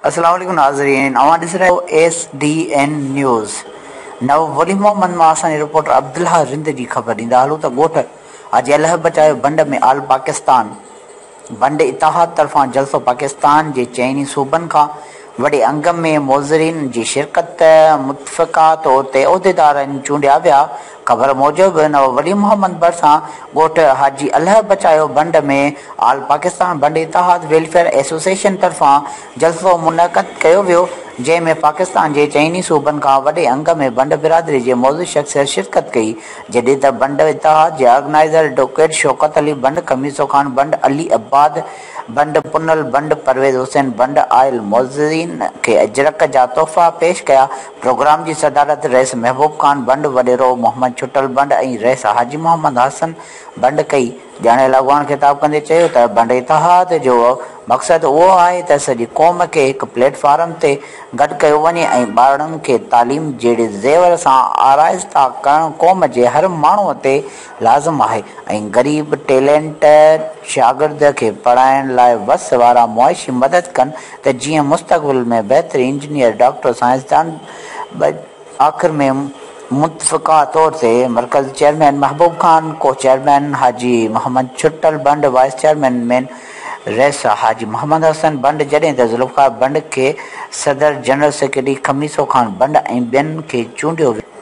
अस्सलाम वालेकुम नाज़रीन, अवां ॾिस रहे हो SDN न्यूज़। नव वली मोहम्मद मां असांजे रिपोर्टर अब्दुल्ला रिंद जी ख़बर ॾींदा हलूं त ॻोठ हाजी अल्लाह बचायो बंड में आल पाकिस्तान बंड इतिहाद तरफान जलसो पाकिस्तान जे चइनी सूबनि खां वॾे अंग में मोज़रीन जी शिरकत मुतफ़क़ा तौर ते उहिदेदारनि चूंडिया विया। ख़बर मूजिब नव वली मोहम्मद ڀرسان ॻोठ हाजी अल्लाह बचायो बंड में आल पाकिस्तान बंड इतिहाद वेलफेयर एसोसिएशन तरफ़ां जलसो मुनक़द कयो वियो, जंहिंमें पाकिस्तान जे चइनी सूबनि खां वॾे अंग में बंड बिरादरी जे मौज़ूद शख़्सियत शिरकत कई, जॾहिं त बंड इतिहाद जे ऑर्गेनाइज़र एडवोकेट शौकत अली बंड खमीसो ख़ान बंड अली अब्बाद बंड पुनल बंड परवेज़ हुसैन बंड आयल मोज़रीन खे अजरक जा तोहफ़ा पेश कया। प्रोग्राम जी सदारत रईस महबूब ख़ान बंड वॾेरो मोहम्मद छुटल बंड ऐं रईस हाजी मोहम्मद हसन बंड कई। ॼाणियल अॻवान ख़िताब कंदे चयो त बंड इतिहाद जो मक़सदु उहो आहे त सॼी क़ौम खे हिकु प्लेटफॉर्म ते गॾु कयो वञे ऐं ॿारनि खे तालीम जहिड़े ज़ेवर सां आराइस्ता करणु क़ौम जे हर माण्हूअ ते लाज़िम आहे ऐं ग़रीब टैलेंट शागिर्द खे पढ़ाइण लाइ वस वारा मुआशी मदद कनि त जीअं मुस्तक़बिल में बहितरीन इंजीनियर डॉक्टर साइंसदान। आख़िर में मुतफ़क़ा तौर ते मरकज़ चेयरमैन महबूब ख़ान, को चेयरमैन हाजी मोहम्मद छुटल बंड, वाइस चेयरमैन रईस हाजी मोहम्मद हसन बंड, जॾहिं त ज़ुल्फ़िकार बंड खे सदर जनरल सेक्रेटरी खमीसो ख़ान बंड ऐं ॿियनि खे चूंडियो वियो।